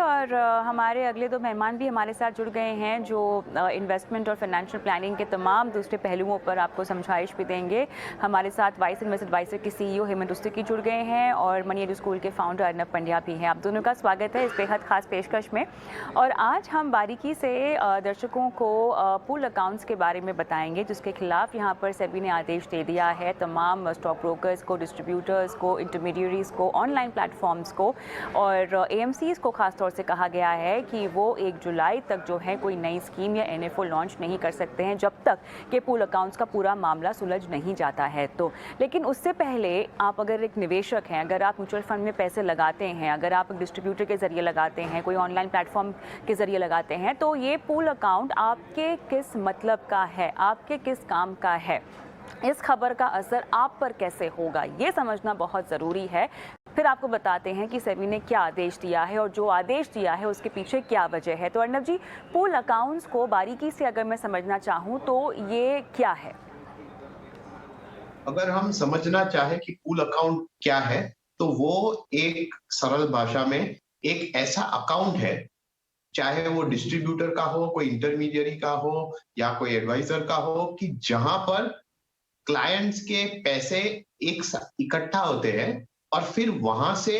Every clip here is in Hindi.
और हमारे अगले दो मेहमान भी हमारे साथ जुड़ गए हैं जो इन्वेस्टमेंट और फाइनेंशियल प्लानिंग के तमाम दूसरे पहलुओं पर आपको समझाइश भी देंगे। हमारे साथ वाइस इन्वेस्ट एडवाइजर के सीईओ हेमंत रुस्तगी जुड़ गए हैं और मनी एडू स्कूल के फाउंडर अर्नब पंड्या भी हैं। आप दोनों का स्वागत है इस बेहद खास पेशकश में। और आज हम बारीकी से दर्शकों को पूल अकाउंट्स के बारे में बताएंगे जिसके खिलाफ यहाँ पर सेबी ने आदेश दे दिया है तमाम स्टॉक ब्रोकर्स को, डिस्ट्रीब्यूटर्स को, इंटरमीडियरीज को, ऑनलाइन प्लेटफॉर्म्स को और एएमसीज को खास तौर से कहा गया है कि वो 1 जुलाई तक जो है कोई नई स्कीम या एनएफओ लॉन्च नहीं कर सकते हैं जब तक कि पूल अकाउंट्स का पूरा मामला सुलझ नहीं जाता है। तो लेकिन उससे पहले आप अगर एक निवेशक हैं, अगर आप म्यूचुअल फंड में पैसे लगाते हैं, अगर आप डिस्ट्रीब्यूटर के जरिए लगाते हैं, कोई ऑनलाइन प्लेटफॉर्म के जरिए लगाते हैं, तो ये पूल अकाउंट आपके किस मतलब का है, आपके किस काम का है, इस खबर का असर आप पर कैसे होगा, ये समझना बहुत ज़रूरी है। फिर आपको बताते हैं कि सेबी ने क्या आदेश दिया है और जो आदेश दिया है उसके पीछे क्या वजह है। तो अर्नब जी, पूल अकाउंट्स को बारीकी से अगर मैं समझना चाहूँ तो ये क्या है? अगर हम समझना चाहें कि पूल अकाउंट क्या है, तो वो एक सरल भाषा में एक ऐसा अकाउंट है, चाहे वो डिस्ट्रीब्यूटर का हो, कोई इंटरमीडियरी का हो या कोई एडवाइजर का हो, कि जहां पर क्लाइंट्स के पैसे एक इकट्ठा होते हैं और फिर वहां से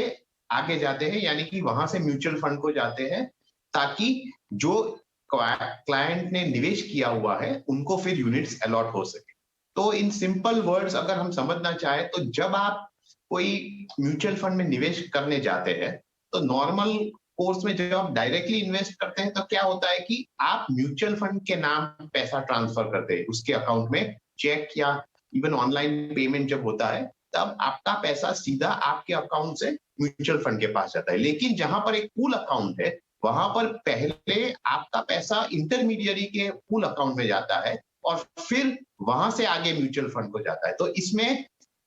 आगे जाते हैं, यानी कि वहां से म्यूचुअल फंड को जाते हैं ताकि जो क्लाइंट ने निवेश किया हुआ है उनको फिर यूनिट्स अलॉट हो सके। तो इन सिंपल वर्ड्स अगर हम समझना चाहें तो जब आप कोई म्यूचुअल फंड में निवेश करने जाते हैं तो नॉर्मल कोर्स में जब आप डायरेक्टली इन्वेस्ट करते हैं तो क्या होता है कि आप म्यूचुअल फंड के नाम पैसा ट्रांसफर करते हैं उसके अकाउंट में, चेक या इवन ऑनलाइन पेमेंट जब होता है तब आपका पैसा सीधा आपके अकाउंट से म्यूचुअल फंड के पास जाता है। लेकिन जहां पर एक पूल अकाउंट है वहां पर पहले आपका पैसा इंटरमीडियरी के पूल अकाउंट में जाता है और फिर वहां से आगे म्यूचुअल फंड को जाता है। तो इसमें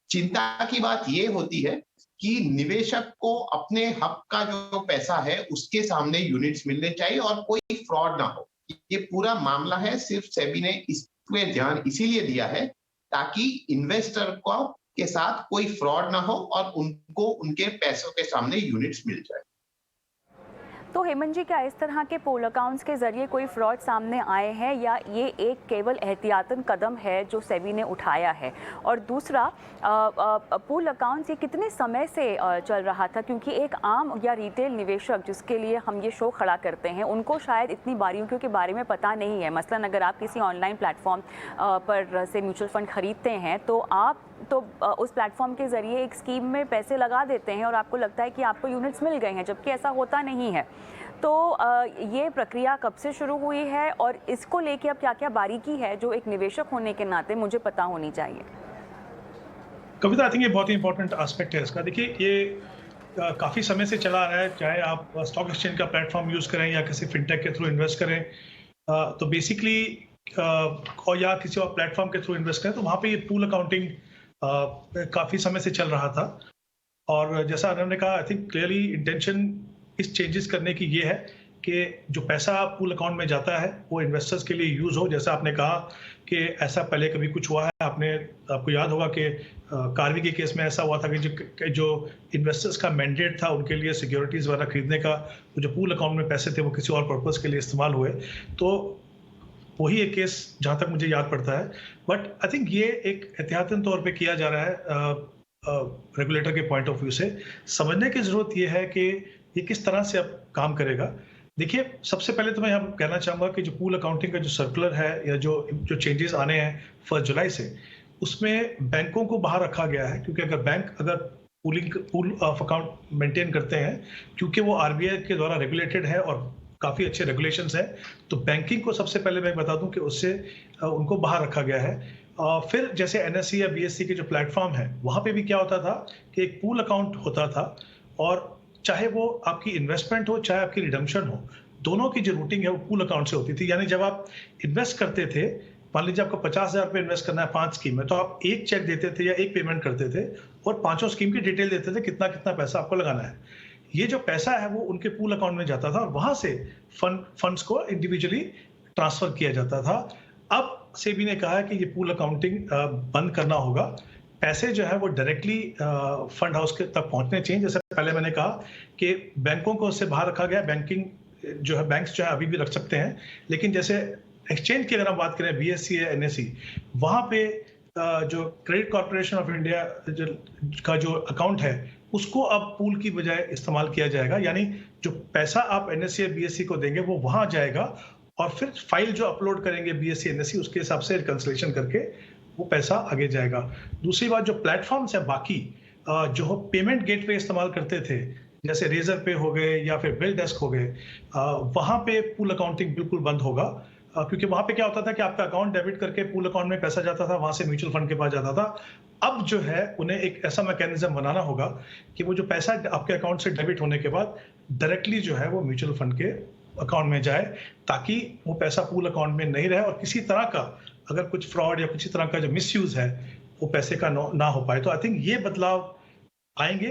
चिंता की बात यह होती है कि निवेशक को अपने हक का जो पैसा है उसके सामने यूनिट्स मिलने चाहिए और कोई फ्रॉड ना हो। ये पूरा मामला है, सिर्फ सेबी ने इस पे ध्यान इसीलिए दिया है ताकि इन्वेस्टर को के साथ कोई फ्रॉड ना हो और उनको उनके पैसों के सामने यूनिट्स मिल जाए। तो हेमंत जी, क्या इस तरह के पूल अकाउंट्स के जरिए कोई फ्रॉड सामने आए हैं या ये एक केवल एहतियातन कदम है जो सेबी ने उठाया है? और दूसरा, पूल अकाउंट्स ये कितने समय से चल रहा था? क्योंकि एक आम या रिटेल निवेशक जिसके लिए हम ये शो खड़ा करते हैं उनको शायद इतनी बारीकियों के बारे में पता नहीं है। मसलन अगर आप किसी ऑनलाइन प्लेटफॉर्म पर से म्यूचुअल फंड खरीदते हैं तो आप उस प्लेटफॉर्म के ज़रिए एक स्कीम में पैसे लगा देते हैं और आपको लगता है कि आपको यूनिट्स मिल गए हैं, जबकि ऐसा होता नहीं है। तो ये प्रक्रिया कब से शुरू हुई है और इसको लेके अब क्या क्या बारीकी है जो एक निवेशक होने के नाते मुझे पता होनी चाहिए? कविता, आई थिंक ये बहुत ही इंपॉर्टेंट एस्पेक्ट है इसका। देखिए, ये काफ़ी समय से चला आ रहा है, चाहे आप स्टॉक एक्सचेंज का प्लेटफॉर्म यूज़ करें या किसी फिनटेक के थ्रू इन्वेस्ट करें, तो बेसिकली और या किसी और प्लेटफॉर्म के थ्रू इन्वेस्ट करें, तो वहाँ पे ये पूल अकाउंटिंग काफ़ी समय से चल रहा था। और जैसा अर्नब ने कहा, आई थिंक क्लियरली इंटेंशन इस चेंजेस करने की ये है कि जो पैसा पूल अकाउंट में जाता है वो इन्वेस्टर्स के लिए यूज़ हो। जैसा आपने कहा कि ऐसा पहले कभी कुछ हुआ है, आपको याद होगा कि कार्वी के केस में ऐसा हुआ था कि जो इन्वेस्टर्स का मैंडेट था उनके लिए सिक्योरिटीज़ वगैरह खरीदने का, तो जो पूल अकाउंट में पैसे थे वो किसी और पर्पज़ के लिए इस्तेमाल हुए। तो वही एक केस जहाँ तक मुझे याद पड़ता है। बट आई थिंक ये एक एहतियातन तौर पे किया जा रहा है रेगुलेटर के पॉइंट ऑफ व्यू से। समझने की ज़रूरत ये है कि ये किस तरह से अब काम करेगा। देखिए, सबसे पहले तो मैं यहाँ कहना चाहूँगा कि जो पूल अकाउंटिंग का जो सर्कुलर है या जो चेंजेस आने हैं 1 जुलाई से, उसमें बैंकों को बाहर रखा गया है। क्योंकि अगर पूल ऑफ अकाउंट मेंटेन करते हैं, क्योंकि वो आरबीआई के द्वारा रेगुलेटेड है और काफ़ी अच्छे रेगुलेशंस हैं, तो बैंकिंग को सबसे पहले मैं बता दूं कि उससे उनको बाहर रखा गया है। फिर जैसे एनएससी या बीएससी के जो प्लेटफॉर्म है वहाँ पे भी क्या होता था कि एक पूल अकाउंट होता था और चाहे वो आपकी इन्वेस्टमेंट हो चाहे आपकी रिडम्पशन हो, दोनों की जो रूटिंग है वो पूल अकाउंट से होती थी। यानी जब आप इन्वेस्ट करते थे, मान लीजिए आपको 50,000 रुपये इन्वेस्ट करना है 5 स्कीम में, तो आप एक चेक देते थे या एक पेमेंट करते थे और 5 स्कीम की डिटेल देते थे कितना कितना पैसा आपको लगाना है। ये जो पैसा है वो उनके पूल अकाउंट में जाता था और वहां से फंड्स को इंडिविजुअली ट्रांसफर किया जाता था। अब सेबी ने कहा है कि ये पूल अकाउंटिंग बंद करना होगा पैसे जो है वो डायरेक्टली फंड हाउस के तक पहुंचने चाहिए। जैसे पहले मैंने कहा कि बैंकों को उससे बाहर रखा गया, बैंकिंग जो है बैंक्स जो है अभी भी रख सकते हैं, लेकिन जैसे एक्सचेंज की अगर हम बात करें, BSE या NSE, वहां पे जो क्रेडिट कॉर्पोरेशन ऑफ इंडिया का जो अकाउंट है उसको अब पूल की बजाय इस्तेमाल किया जाएगा। यानी जो पैसा आप NSE या BSE को देंगे वो वहां जाएगा और फिर फाइल जो अपलोड करेंगे BSE NSE उसके हिसाब से रिकंसिलेशन करके वो पैसा आगे जाएगा। दूसरी बात, जो प्लेटफॉर्म्स है बाकी जो पेमेंट गेटवे इस्तेमाल करते थे, जैसे रेजर पे हो गए या फिर बिल डेस्क हो गए, वहां पे पूल अकाउंटिंग बिल्कुल बंद होगा, क्योंकि वहां पे क्या होता था कि आपका अकाउंट डेबिट करके पूल अकाउंट में पैसा जाता था, वहां से म्यूचुअल फंड के पास जाता था। अब जो है उन्हें एक ऐसा मैकेनिज्म बनाना होगा कि वो जो पैसा आपके अकाउंट से डेबिट होने के बाद डायरेक्टली जो है वो म्यूचुअल फंड के अकाउंट में जाए, ताकि वो पैसा पूल अकाउंट में नहीं रहे और किसी तरह का अगर कुछ फ्रॉड या किसी तरह का जो मिसयूज है वो पैसे का ना हो पाए। तो आई थिंक ये बदलाव आएंगे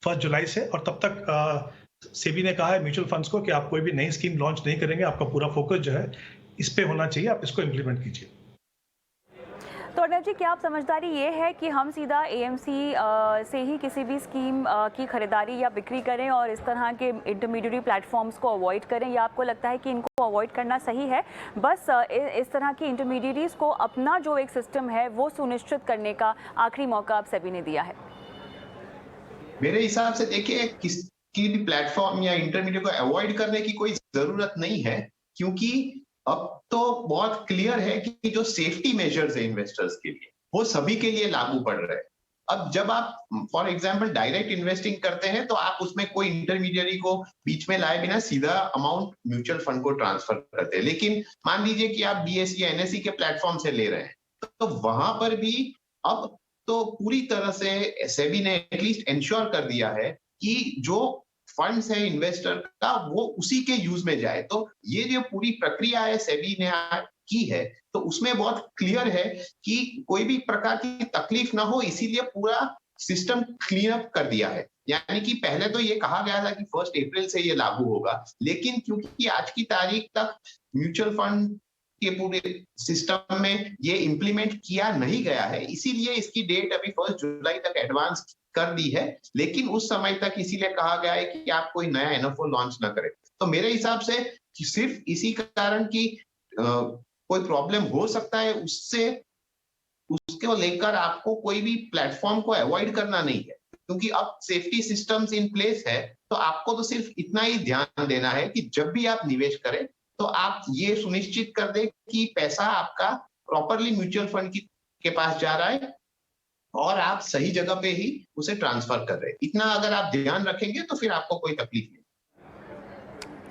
1 जुलाई से, और तब तक सेबी ने कहा है म्यूचुअल फंड्स को कि आप कोई भी नई स्कीम लॉन्च नहीं करेंगे, आपका पूरा फोकस जो है इस पे होना चाहिए, आप इसको इम्प्लीमेंट कीजिए। तो अर्नब जी, क्या आप समझदारी ये है कि हम सीधा AMC से ही किसी भी स्कीम की खरीदारी या बिक्री करें और इस तरह के इंटरमीडिएटरी प्लेटफॉर्म्स को अवॉइड करें, या आपको लगता है कि इनको अवॉइड करना सही है, बस इस तरह की इंटरमीडिएटरीज को अपना जो एक सिस्टम है वो सुनिश्चित करने का आखिरी मौका आप सेबी ने दिया है? मेरे हिसाब से देखिए, किसी भी प्लेटफॉर्म या इंटरमीडिएट को अवॉइड करने की कोई जरूरत नहीं है, क्योंकि अब तो बहुत क्लियर है कि जो सेफ्टी मेजर्स है इन्वेस्टर्स के लिए वो सभी के लिए लागू पड़ रहे हैं। अब जब आप फॉर एग्जांपल डायरेक्ट इन्वेस्टिंग करते हैं तो आप उसमें कोई इंटरमीडियरी को बीच में लाए बिना सीधा अमाउंट म्यूचुअल फंड को ट्रांसफर करते हैं। लेकिन मान लीजिए कि आप BSE या NSE के प्लेटफॉर्म से ले रहे हैं, तो वहां पर भी अब तो पूरी तरह से सेबी ने एटलीस्ट इंश्योर कर दिया है कि जो फंड्स है इन्वेस्टर का वो उसी के यूज में जाए। तो ये जो पूरी प्रक्रिया है सेबी ने की है, तो उसमें बहुत क्लियर है कि कोई भी प्रकार की तकलीफ ना हो, इसीलिए पूरा सिस्टम क्लीन अप कर दिया है। यानी कि पहले तो ये कहा गया था कि 1 अप्रैल से ये लागू होगा, लेकिन क्योंकि आज की तारीख तक म्यूचुअल फंड के पूरे सिस्टम में ये इंप्लीमेंट किया नहीं गया है, इसीलिए इसकी डेट अभी 1 जुलाई तक एडवांस कर दी है। लेकिन उस समय तक इसीलिए कहा गया है कि आप कोई नया NFO लॉन्च ना करें। तो मेरे हिसाब से कि सिर्फ इसी कारण की कोई प्रॉब्लम हो सकता है, उसको लेकर आपको कोई भी प्लेटफॉर्म को अवॉइड करना नहीं है, क्योंकि अब सेफ्टी सिस्टम्स इन प्लेस है। तो आपको तो सिर्फ इतना ही ध्यान देना है कि जब भी आप निवेश करें तो आप ये सुनिश्चित कर दें कि पैसा आपका प्रॉपरली म्यूचुअल फंड के पास जा रहा है और आप सही जगह पे ही उसे ट्रांसफर कर रहे हैं। इतना अगर आप ध्यान रखेंगे तो फिर आपको कोई तकलीफ नहीं।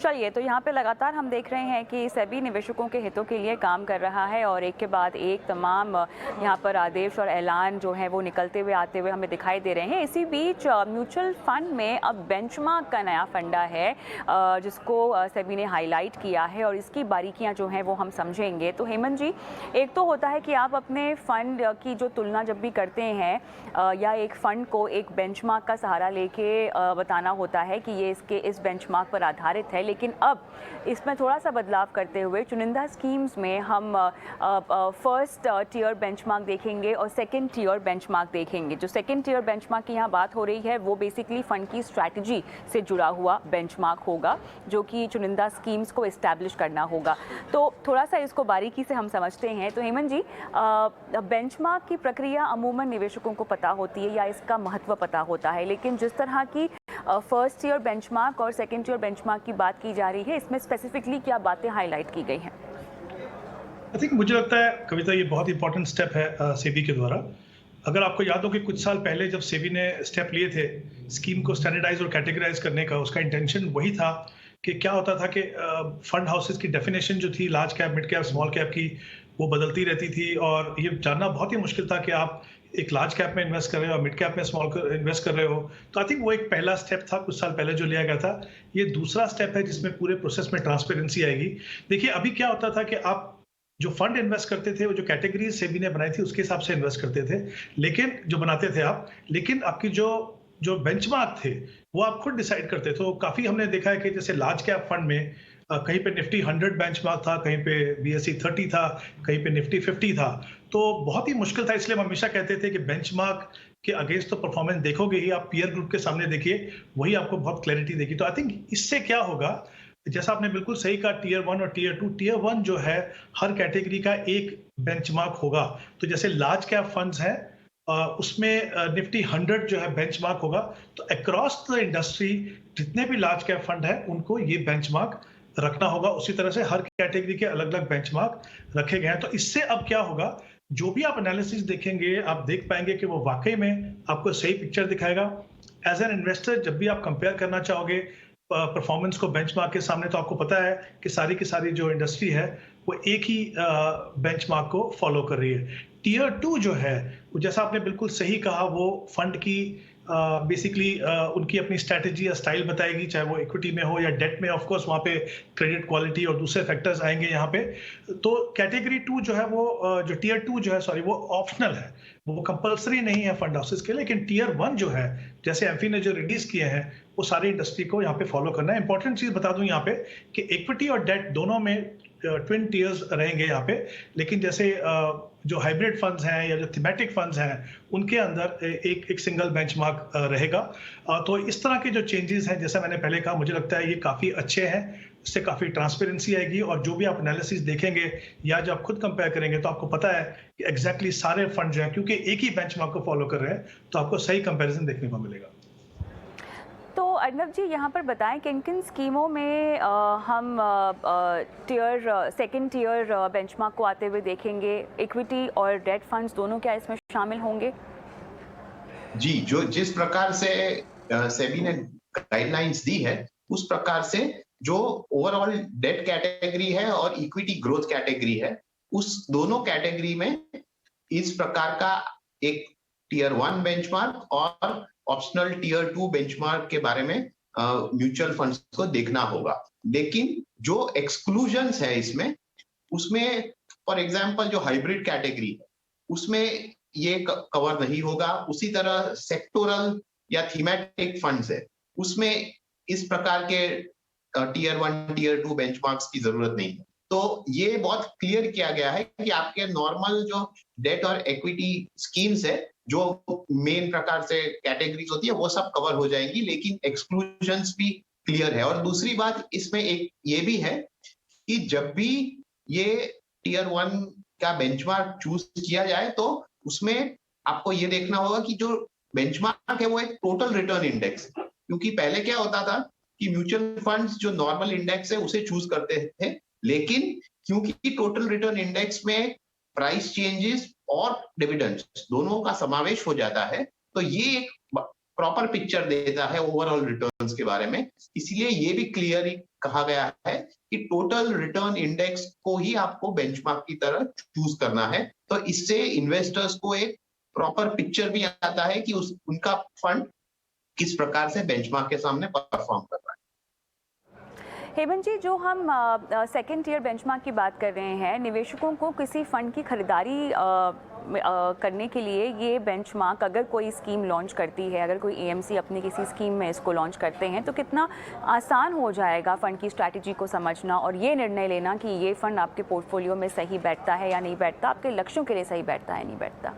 चलिए, तो यहाँ पे लगातार हम देख रहे हैं कि सेबी निवेशकों के हितों के लिए काम कर रहा है और एक के बाद एक तमाम यहाँ पर आदेश और ऐलान जो है वो निकलते हुए आते हुए हमें दिखाई दे रहे हैं। इसी बीच म्यूचुअल फंड में अब बेंचमार्क का नया फंडा है जिसको सेबी ने हाईलाइट किया है और इसकी बारीकियाँ जो हैं वो हम समझेंगे। तो हेमंत जी, एक तो होता है कि आप अपने फंड की जो तुलना जब भी करते हैं या एक फ़ंड को एक बेंचमार्क का सहारा लेके बताना होता है कि ये इसके इस बेंचमार्क पर आधारित है, लेकिन अब इसमें थोड़ा सा बदलाव करते हुए चुनिंदा स्कीम्स में हम फर्स्ट टियर बेंचमार्क देखेंगे और सेकंड टियर बेंचमार्क देखेंगे। जो सेकंड टियर बेंचमार्क की यहाँ बात हो रही है वो बेसिकली फ़ंड की स्ट्रैटेजी से जुड़ा हुआ बेंचमार्क होगा, जो कि चुनिंदा स्कीम्स को इस्टेब्लिश करना होगा। तो थोड़ा सा इसको बारीकी से हम समझते हैं। तो हेमंत जी, बेंचमार्क की प्रक्रिया अमूमन निवेशकों को पता होती है या इसका महत्व पता होता है, लेकिन जिस तरह की फर्स्ट ईयर बेंचमार्क और सेकंड ईयर बेंचमार्क की बात की जा रही है, इसमें स्पेसिफिकली क्या बातें हाईलाइट की गई हैं? आई थिंक मुझे लगता है कविता, ये बहुत इंपॉर्टेंट स्टेप है सेबी के द्वारा। अगर आपको याद हो कि कुछ साल पहले जब सेबी ने स्टेप लिए थे स्कीम को स्टैंडर्डाइज और कैटेगराइज करने का, उसका इंटेंशन वही था कि क्या होता था कि फंड हाउसेस की डेफिनेशन जो थी large cap, mid cap, small cap की, वो बदलती रहती थी और ये जानना बहुत ही मुश्किल था कि आप एक लार्ज कैप में इन्वेस्ट कर रहे हो और मिड कैप में स्मॉल इन्वेस्ट कर रहे हो। तो आई थिंक वो एक पहला स्टेप था कुछ साल पहले जो लिया गया था। ये दूसरा स्टेप है जिसमें पूरे प्रोसेस में ट्रांसपेरेंसी आएगी। देखिए, अभी क्या होता था कि आप जो फंड इन्वेस्ट करते थे वो जो कैटेगरीज सेबी ने बनाई थी उसके हिसाब से इन्वेस्ट करते थे, लेकिन जो बनाते थे आप, लेकिन आपकी जो जो बेंचमार्क थे वो आप खुद डिसाइड करते थे। तो काफी हमने देखा है कि जैसे लार्ज कैप फंड में कहीं पे निफ्टी 100 बेंचमार्क था, कहीं पे BSE 30 था, कहीं पे निफ्टी 50 था। तो बहुत ही मुश्किल था, इसलिए हम हमेशा कहते थे कि बेंचमार्क के अगेंस्ट तो परफॉर्मेंस देखोगे ही, आप पीयर ग्रुप के सामने देखिए, वही आपको बहुत क्लैरिटी देगी। तो आई थिंक इससे क्या होगा, जैसा आपने बिल्कुल सही कहा, टीयर 1 और टीयर 2। टीयर 1 जो है हर कैटेगरी का एक बेंचमार्क होगा। तो जैसे लार्ज कैप फंड्स हैं उसमें निफ्टी 100 जो है बेंचमार्क होगा। तो अक्रॉस द इंडस्ट्री जितने भी लार्ज कैप फंड है उनको ये बेंचमार्क रखना होगा। उसी तरह से हर कैटेगरी के अलग अलग बेंचमार्क रखे गए हैं। तो इससे अब क्या होगा, जो भी आप एनालिसिस देखेंगे आप देख पाएंगे कि वो वाकई में आपको सही पिक्चर दिखाएगा। एज एन इन्वेस्टर जब भी आप कंपेयर करना चाहोगे परफॉर्मेंस को बेंचमार्क के सामने, तो आपको पता है कि सारी की सारी जो इंडस्ट्री है वो एक ही बेंचमार्क को फॉलो कर रही है। टीयर 2 जो है वो, जैसा आपने बिल्कुल सही कहा, वो फंड की बेसिकली उनकी अपनी स्ट्रैटेजी या स्टाइल बताएगी, चाहे वो इक्विटी में हो या डेट में। ऑफ कोर्स वहाँ पे क्रेडिट क्वालिटी और दूसरे फैक्टर्स आएंगे यहाँ पे। तो कैटेगरी 2 जो है वो जो टीयर 2 जो है सॉरी वो ऑप्शनल है, वो कंपलसरी नहीं है फंड हाउसेस के लिए। लेकिन टीयर 1 जो है, जैसे एमफी ने जो रिलीज किए हैं, वो सारी इंडस्ट्री को यहाँ पे फॉलो करना है। इंपॉर्टेंट चीज बता दूं यहाँ पे कि इक्विटी और डेट दोनों में ट्विन टीयर्स रहेंगे यहाँ पे। लेकिन जैसे जो हाइब्रिड फंड्स हैं या जो थीमेटिक फंड्स हैं उनके अंदर एक सिंगल बेंचमार्क रहेगा। तो इस तरह के जो चेंजेस हैं, जैसा मैंने पहले कहा, मुझे लगता है ये काफ़ी अच्छे हैं। इससे काफ़ी ट्रांसपेरेंसी आएगी और जो भी आप एनालिसिस देखेंगे या जब आप खुद कंपेयर करेंगे तो आपको पता है कि एग्जैक्टली सारे फंड जो हैं, क्योंकि एक ही बेंचमार्क को फॉलो कर रहे हैं, तो आपको सही कंपेरिजन देखने को मिलेगा। तो अर्नब जी यहाँ पर बताएं किन किन स्कीमों में हम सेकंड टीयर बेंचमार्क को आते हुए देखेंगे। इक्विटी और डेट फंड्स दोनों क्या इसमें शामिल होंगे? जी, जो जिस प्रकार से सेबी ने गाइडलाइंस दी है उस प्रकार से जो ओवरऑल डेट कैटेगरी है और इक्विटी ग्रोथ कैटेगरी है, उस दोनों कैटेगरी में इस प्रकार का एक टीयर 1 बेंचमार्क और ऑप्शनल टीयर 2 बेंचमार्क के बारे में म्यूचुअल फंड्स को देखना होगा। लेकिन जो एक्सक्लूजन्स है इसमें, उसमें फॉर एग्जांपल जो हाइब्रिड कैटेगरी है उसमें ये कवर नहीं होगा। उसी तरह सेक्टोरल या थीमेटिक फंड्स है, उसमें इस प्रकार के टीयर 1 टीयर 2 बेंचमार्क्स की जरूरत नहीं है। तो ये बहुत क्लियर किया गया है कि आपके नॉर्मल जो डेट और इक्विटी स्कीम्स है, जो मेन प्रकार से कैटेगरीज होती है, वो सब कवर हो जाएंगी, लेकिन एक्सक्लूजन्स भी क्लियर है। और दूसरी बात इसमें एक ये भी है कि जब भी ये टीयर 1 का बेंचमार्क चूज किया जाए तो उसमें आपको ये देखना होगा कि जो बेंचमार्क है वो एक टोटल रिटर्न इंडेक्स है। क्योंकि पहले क्या होता था कि म्यूचुअल फंड्स जो नॉर्मल इंडेक्स है उसे चूज करते थे, लेकिन क्योंकि टोटल रिटर्न इंडेक्स में प्राइस चेंजेस और डिविडेंड्स दोनों का समावेश हो जाता है, तो ये एक प्रॉपर पिक्चर देता है ओवरऑल रिटर्न्स के बारे में। इसलिए ये भी क्लियरली कहा गया है कि टोटल रिटर्न इंडेक्स को ही आपको बेंचमार्क की तरह चूज करना है। तो इससे इन्वेस्टर्स को एक प्रॉपर पिक्चर भी आता है कि उनका फंड किस प्रकार से बेंचमार्क के सामने परफॉर्म कर रहा है। हेमंत जी, जो हम सेकंड टीयर बेंचमार्क की बात कर रहे हैं, निवेशकों को किसी फंड की खरीदारी करने के लिए ये बेंचमार्क, अगर कोई स्कीम लॉन्च करती है, अगर कोई एएमसी अपनी किसी स्कीम में इसको लॉन्च करते हैं, तो कितना आसान हो जाएगा फंड की स्ट्रैटेजी को समझना और ये निर्णय लेना कि ये फंड आपके पोर्टफोलियो में सही बैठता है या नहीं बैठता, आपके लक्ष्यों के लिए सही बैठता है नहीं बैठता?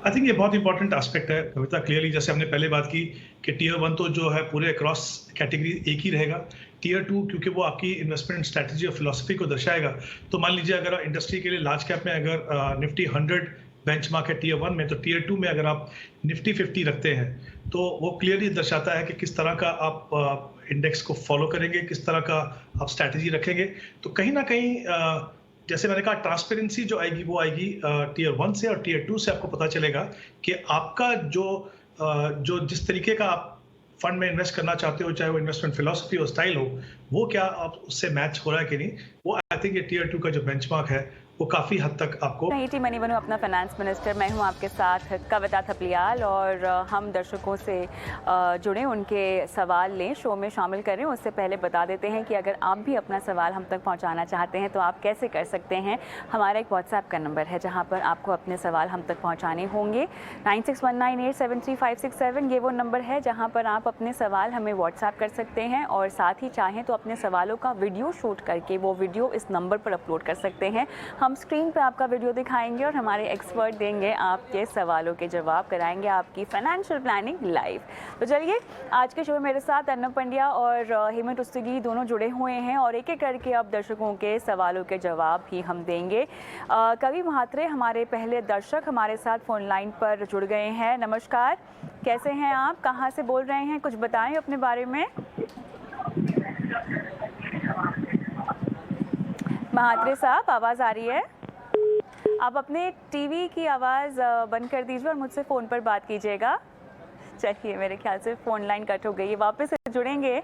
आई थिंक ये बहुत इंपॉर्टेंट एस्पेक्ट है कविता। क्लियरली जैसे हमने पहले बात की कि टीयर 1 तो जो है पूरे अक्रॉस कैटेगरी एक ही रहेगा। टीयर 2 क्योंकि वो आपकी इन्वेस्टमेंट स्ट्रैटेजी और फिलॉसफी को दर्शाएगा। तो मान लीजिए अगर इंडस्ट्री के लिए लार्ज कैप में अगर निफ्टी 100 बेंचमार्क है टीयर 1 में, तो टीयर 2 में अगर आप निफ्टी 50 रखते हैं तो वो क्लियरली दर्शाता है कि किस तरह का आप इंडेक्स को फॉलो करेंगे, किस तरह का आप स्ट्रैटेजी रखेंगे। तो कहीं ना कहीं जैसे मैंने कहा, ट्रांसपेरेंसी जो आएगी वो आएगी टीयर 1 से, और टीयर 2 से आपको पता चलेगा कि आपका जो जिस तरीके का आप फंड में इन्वेस्ट करना चाहते हो, चाहे वो इन्वेस्टमेंट फिलॉसफी और स्टाइल हो, वो क्या आप उससे मैच हो रहा है कि नहीं। वो आई थिंक ये टीयर 2 का जो बेंचमार्क है वो काफ़ी हद तक आपको। टी मनी बनू अपना फाइनेंस मिनिस्टर, मैं हूं आपके साथ कविता थपलियाल, और हम दर्शकों से जुड़े उनके सवाल लें, शो में शामिल करें। उससे पहले बता देते हैं कि अगर आप भी अपना सवाल हम तक पहुंचाना चाहते हैं तो आप कैसे कर सकते हैं। हमारा एक व्हाट्सएप का नंबर है जहां पर आपको अपने सवाल हम तक पहुंचाने होंगे। 9619873567 ये वो नंबर है जहां पर आप अपने सवाल हमें व्हाट्सएप कर सकते हैं, और साथ ही चाहें तो अपने सवालों का वीडियो शूट करके वो वीडियो इस नंबर पर अपलोड कर सकते हैं। हम स्क्रीन पे आपका वीडियो दिखाएंगे और हमारे एक्सपर्ट देंगे आपके सवालों के जवाब, कराएंगे आपकी फाइनेंशियल प्लानिंग लाइव। तो चलिए, आज के शो में मेरे साथ अर्नब पंड्या और हेमंत उस्तगी दोनों जुड़े हुए हैं, और एक एक करके अब दर्शकों के सवालों के जवाब भी हम देंगे। कवि महात्रे हमारे पहले दर्शक हमारे साथ फोन लाइन पर जुड़ गए हैं। नमस्कार, कैसे हैं आप, कहाँ से बोल रहे हैं, कुछ बताएं अपने बारे में। महात्रे साहब, आवाज़ आ रही है? आप अपने टीवी की आवाज़ बंद कर दीजिए और मुझसे फ़ोन पर बात कीजिएगा। चलिए, मेरे ख्याल से फ़ोन लाइन कट हो गई है, वापस से जुड़ेंगे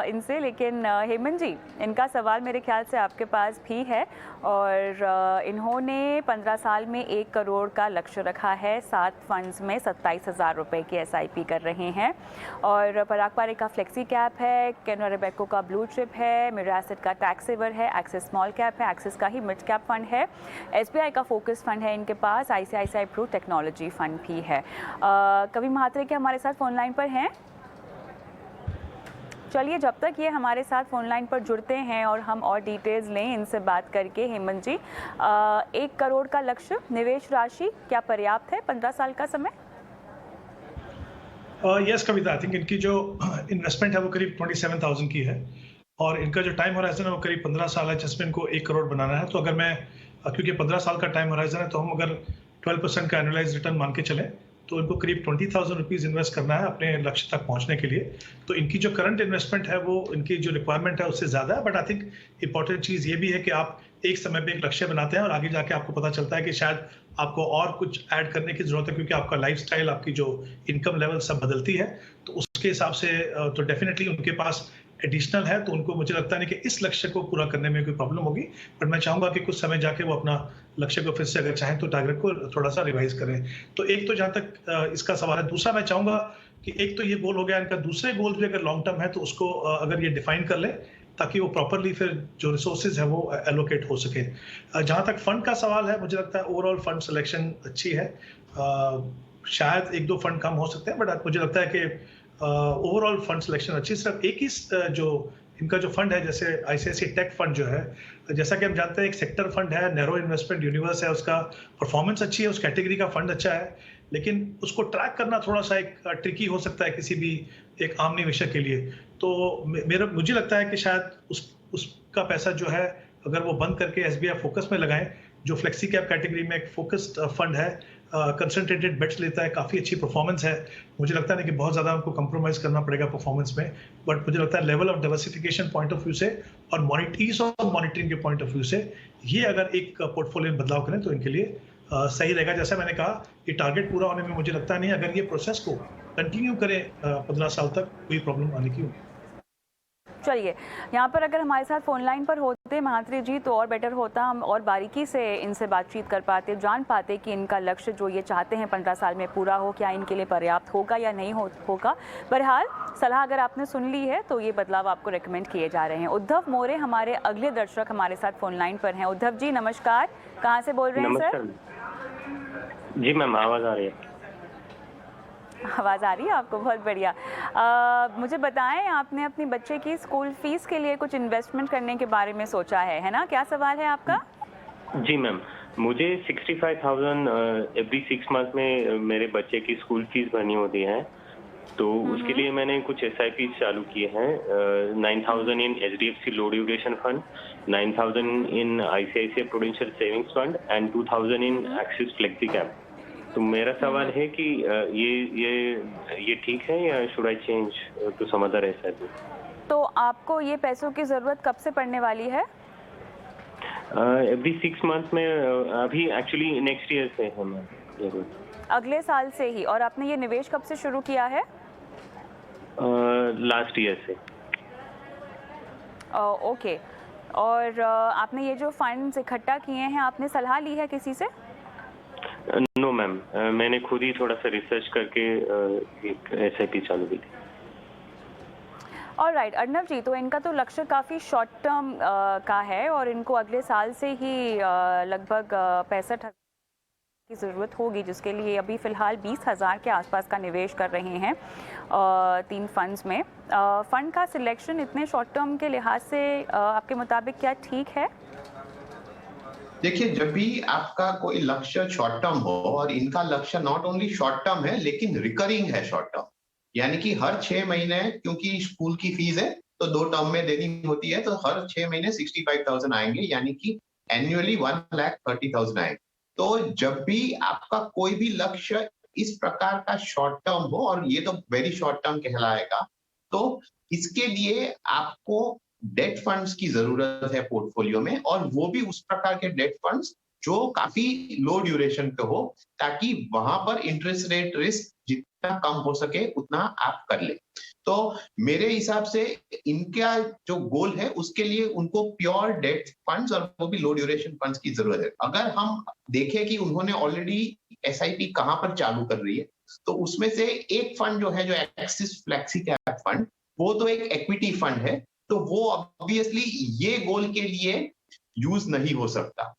इनसे। लेकिन हेमंत जी, इनका सवाल मेरे ख्याल से आपके पास भी है, और इन्होंने 15 साल में 1 करोड़ का लक्ष्य रखा है। 7 फंड्स में 27,000 रुपये की SIP कर रहे हैं, और पराग पारेख का फ्लेक्सी कैप है, कैनरा रोबेको का ब्लू चिप है, मिरासेट का टैक्स सेवर है, एक्सिस स्मॉल कैप है, एक्सिस का ही मिड कैप फंड है, SBI का फोकस फंड है इनके पास, ICICI प्रू टेक्नोलॉजी फंड भी है। कवि महात्रे के हमारे साथ फ़ोन लाइन पर हैं। चलिए, जब तक ये हमारे साथ फ़ोन लाइन पर जुड़ते हैं और हम और डिटेल्स लें इनसे बात करके, हेमंत जी, 1 करोड़ का लक्ष्य, निवेश राशि क्या पर्याप्त है, 15 साल का समय? यस कविता, आई थिंक इनकी जो इन्वेस्टमेंट है वो करीब 27,000 की है, और इनका जो टाइम होराइजन है वो करीब 15 साल है, जिसमें इनको 1 करोड़ बनाना है। तो अगर मैं, क्योंकि 15 साल का टाइम होराइजन है, तो हम अगर 12% का एनुअलाइज रिटर्न मान के चलें तो इनको करीब 20,000 रुपीज़ इन्वेस्ट करना है अपने लक्ष्य तक पहुंचने के लिए। तो इनकी जो करंट इन्वेस्टमेंट है वो इनकी जो रिक्वायरमेंट है उससे ज़्यादा है, बट आई थिंक इंपॉर्टेंट चीज़ ये भी है कि आप एक समय पे एक लक्ष्य बनाते हैं और आगे जाके आपको पता चलता है कि शायद आपको और कुछ ऐड करने की जरूरत है, क्योंकि आपका लाइफस्टाइल, आपकी जो इनकम लेवल सब बदलती है। तो उसके हिसाब से तो डेफिनेटली उनके पास एडिशनल है, तो उनको मुझे लगता नहीं कि इस लक्ष्य को पूरा करने में कोई प्रॉब्लम होगी। बट मैं चाहूंगा कि कुछ समय जाके वो अपना लक्ष्य को फिर से, अगर चाहें तो टारगेट को थोड़ा सा रिवाइज करें। तो एक तो जहां तक इसका सवाल है। दूसरा, मैं चाहूंगा कि एक तो ये गोल हो गया इनका, दूसरे गोल भी अगर लॉन्ग टर्म है तो उसको अगर ये डिफाइन कर ले, ताकि वो प्रॉपरली फिर जो रिसोर्सेज है वो एलोकेट हो सके। जहां तक फंड का सवाल है, मुझे लगता है ओवरऑल फंड सिलेक्शन अच्छी है। शायद 1-2 फंड कम हो सकते हैं, बट मुझे लगता है कि ओवरऑल फंड सिलेक्शन अच्छी। सिर्फ एक ही जो इनका जो फंड है, जैसे ICICI टेक फंड जो है, जैसा कि हम जानते हैं एक सेक्टर फंड है, नैरो इन्वेस्टमेंट यूनिवर्स है, उसका परफॉर्मेंस अच्छी है, उस कैटेगरी का फंड अच्छा है, लेकिन उसको ट्रैक करना थोड़ा सा एक ट्रिकी हो सकता है किसी भी एक आम निवेशक के लिए। तो मुझे लगता है कि शायद उसका पैसा जो है अगर वो बंद करके SBI फोकस में लगाएं, जो फ्लेक्सी कैप कैटेगरी में एक फोकस्ड फंड है, कंसंट्रेटेड बेट्स लेता है, काफ़ी अच्छी परफॉर्मेंस है। मुझे लगता नहीं कि बहुत ज़्यादा उनको कंप्रोमाइज करना पड़ेगा परफॉर्मेंस में, बट मुझे लगता है level of diversification point of view से और ईज ऑफ मॉनिटरिंग के पॉइंट ऑफ व्यू से ये अगर एक पोर्टफोलियो में बदलाव करें तो इनके लिए सही रहेगा। जैसा मैंने कहा, ये टारगेट पूरा होने में मुझे लगता नहीं, अगर ये प्रोसेस को कंटिन्यू करें 15 साल तक, कोई प्रॉब्लम आने की होगी। चलिए, यहाँ पर अगर हमारे साथ फ़ोन लाइन पर होते महात्रे जी तो और बेटर होता, हम और बारीकी से इनसे बातचीत कर पाते, जान पाते कि इनका लक्ष्य जो ये चाहते हैं 15 साल में पूरा हो, क्या इनके लिए पर्याप्त होगा या नहीं होगा। बहरहाल, सलाह अगर आपने सुन ली है तो ये बदलाव आपको रेकमेंड किए जा रहे हैं। उद्धव मोरे हमारे अगले दर्शक हमारे साथ फ़ोन लाइन पर हैं। उद्धव जी, नमस्कार, कहाँ से बोल रहे हैं सर? जी मैम, आवाज़ आ रही है? आवाज़ आ रही है आपको? बहुत बढ़िया। मुझे बताएं, आपने अपनी बच्चे की स्कूल फीस के लिए कुछ इन्वेस्टमेंट करने के बारे में सोचा है ना? क्या सवाल है आपका? जी मैम, मुझे 65,000 एवरी 6 मंथ में मेरे बच्चे की स्कूल फीस भरनी होती है, तो उसके लिए मैंने कुछ SIP चालू किए हैं। 9,000 in HDFC low duration fund, 9,000 in ICICI prudential savings fund and 2,000 in Axis flexi cap. तो मेरा सवाल है कि ये ठीक है या should I change to some other SIP? तो आपको ये पैसों की ज़रूरत कब से पड़ने वाली है? एवरी 6 मंथ में, अभी एक्चुअली नेक्स्ट ईयर से है मैम। अगले साल से ही? और आपने ये निवेश कब से शुरू किया है? लास्ट ईयर से। ओके, और आपने ये जो फंड्स इकट्ठा किए हैं, आपने सलाह ली है किसी से? नो मैम, मैंने खुद ही थोड़ा सा रिसर्च करके एक SIP चालू की थी। ऑलराइट अर्नब जी, तो इनका तो लक्ष्य काफ़ी शॉर्ट टर्म का है और इनको अगले साल से ही लगभग 65,000 की ज़रूरत होगी, जिसके लिए अभी फ़िलहाल 20,000 के आसपास का निवेश कर रहे हैं 3 फंड्स में। फ़ंड का सिलेक्शन इतने शॉर्ट टर्म के लिहाज से आपके मुताबिक क्या ठीक है? देखिए, जब भी आपका कोई लक्ष्य शॉर्ट टर्म हो, और इनका लक्ष्य नॉट ओनली शॉर्ट टर्म है लेकिन रिकरिंग है शॉर्ट टर्म, यानी कि हर 6 महीने, क्योंकि स्कूल की फीस है तो 2 टर्म में देनी होती है, तो हर 6 महीने 65,000 आएंगे, यानी कि एनुअली 1,30,000 आएंगे। तो जब भी आपका कोई भी लक्ष्य इस प्रकार का शॉर्ट टर्म हो, और ये तो वेरी शॉर्ट टर्म कहलाएगा, तो इसके लिए आपको डेट फंड्स की जरूरत है पोर्टफोलियो में, और वो भी उस प्रकार के डेट फंड्स जो काफी लो ड्यूरेशन पे हो, ताकि वहां पर इंटरेस्ट रेट रिस्क जितना कम हो सके उतना आप कर ले। तो मेरे हिसाब से इनका जो गोल है उसके लिए उनको प्योर डेट फंड्स और वो भी लो ड्यूरेशन फंड्स की जरूरत है। अगर हम देखें कि उन्होंने ऑलरेडी SIP कहां पर चालू कर रही है, तो उसमें से एक फंड जो है, जो एक्सिस फ्लेक्सी कैप फंड, वो तो एक इक्विटी फंड है, तो वो ऑब्वियसली ये गोल के लिए यूज नहीं हो सकता।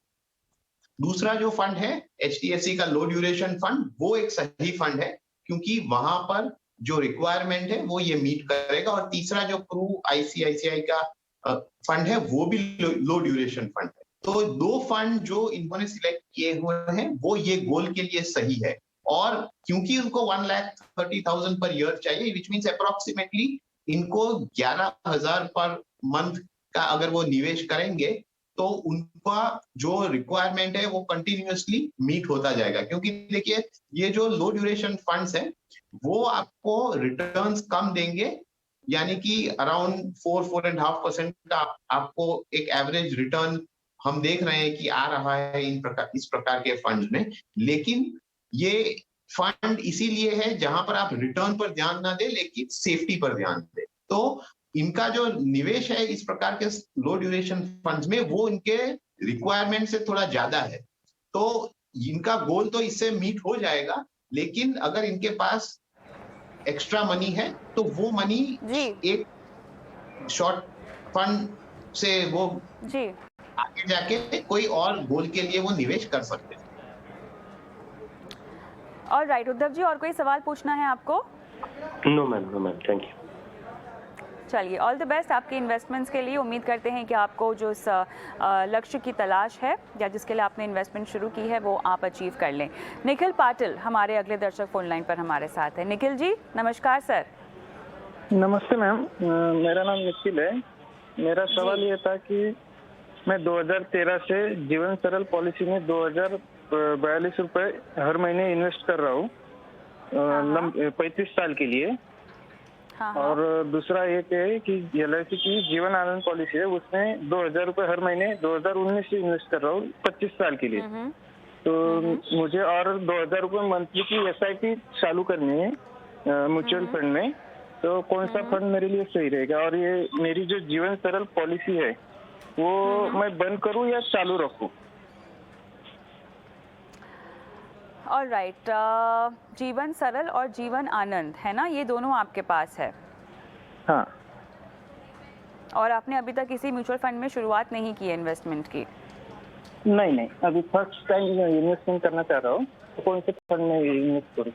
दूसरा जो फंड है HDFC का लो ड्यूरेशन फंड, वो एक सही फंड है, क्योंकि वहां पर जो रिक्वायरमेंट है वो ये मीट करेगा। और तीसरा जो प्रू ICICI का फंड है, वो भी लो ड्यूरेशन फंड है। तो 2 फंड जो इन्होंने सिलेक्ट किए हुए हैं वो ये गोल के लिए सही है। और क्योंकि उनको 1,30,000 पर ईयर चाहिए, विच मीन्स अप्रोक्सीमेटली इनको 11,000 पर मंथ का अगर वो निवेश करेंगे, तो उनका जो रिक्वायरमेंट है वो कंटिन्यूअसली मीट होता जाएगा। क्योंकि देखिए, ये जो लो ड्यूरेशन फंड्स हैं वो आपको रिटर्न्स कम देंगे, यानी कि अराउंड 4.5% का आपको एक एवरेज रिटर्न हम देख रहे हैं कि आ रहा है इस प्रकार के फंड में। लेकिन ये फंड इसीलिए है जहां पर आप रिटर्न पर ध्यान ना दें लेकिन सेफ्टी पर ध्यान दें। तो इनका जो निवेश है इस प्रकार के लो ड्यूरेशन फंड्स में, वो इनके रिक्वायरमेंट से थोड़ा ज्यादा है, तो इनका गोल तो इससे मीट हो जाएगा। लेकिन अगर इनके पास एक्स्ट्रा मनी है तो वो मनी एक शॉर्ट फंड से वो जी आगे जाके कोई और गोल के लिए वो निवेश कर सकते हैं। ऑलराइट उद्धव जी, और कोई सवाल पूछना है आपको? No ma'am, thank you. चलिए, ऑल द बेस्ट आपके इन्वेस्टमेंट्स के लिए। उम्मीद करते हैं कि आपको जो इस लक्ष्य की तलाश है या जिसके लिए आपने इन्वेस्टमेंट शुरू की है वो आप अचीव कर लें। निखिल पाटिल हमारे अगले दर्शक फोन लाइन पर हमारे साथ है। निखिल जी नमस्कार सर। नमस्ते मैम, मेरा नाम निखिल है। मेरा सवाल ये था कि मैं 2013 से जीवन सरल पॉलिसी में 2,042 रुपए हर महीने इन्वेस्ट कर रहा हूँ 35 साल के लिए। और दूसरा एक है कि LIC की जीवन आनंद पॉलिसी है, उसमें 2,000 रुपए हर महीने 2019 से इन्वेस्ट कर रहा हूँ 25 साल के लिए। तो मुझे और 2,000 रुपए मंथली की SIP चालू करनी है म्यूचुअल फंड में, तो कौन सा फंड मेरे लिए सही रहेगा? और ये मेरी जो जीवन सरल पॉलिसी है वो मैं बंद करूँ या चालू रखूँ? ऑलराइट, जीवन सरल और जीवन आनंद है ना, ये दोनों आपके पास है? हाँ। और आपने अभी तक किसी म्यूचुअल फंड में शुरुआत नहीं की है इन्वेस्टमेंट की? नहीं, अभी फर्स्ट टाइम इन्वेस्टमेंट करना चाह रहा हूँ, तो कौन से फंड में इन्वेस्ट करूँ?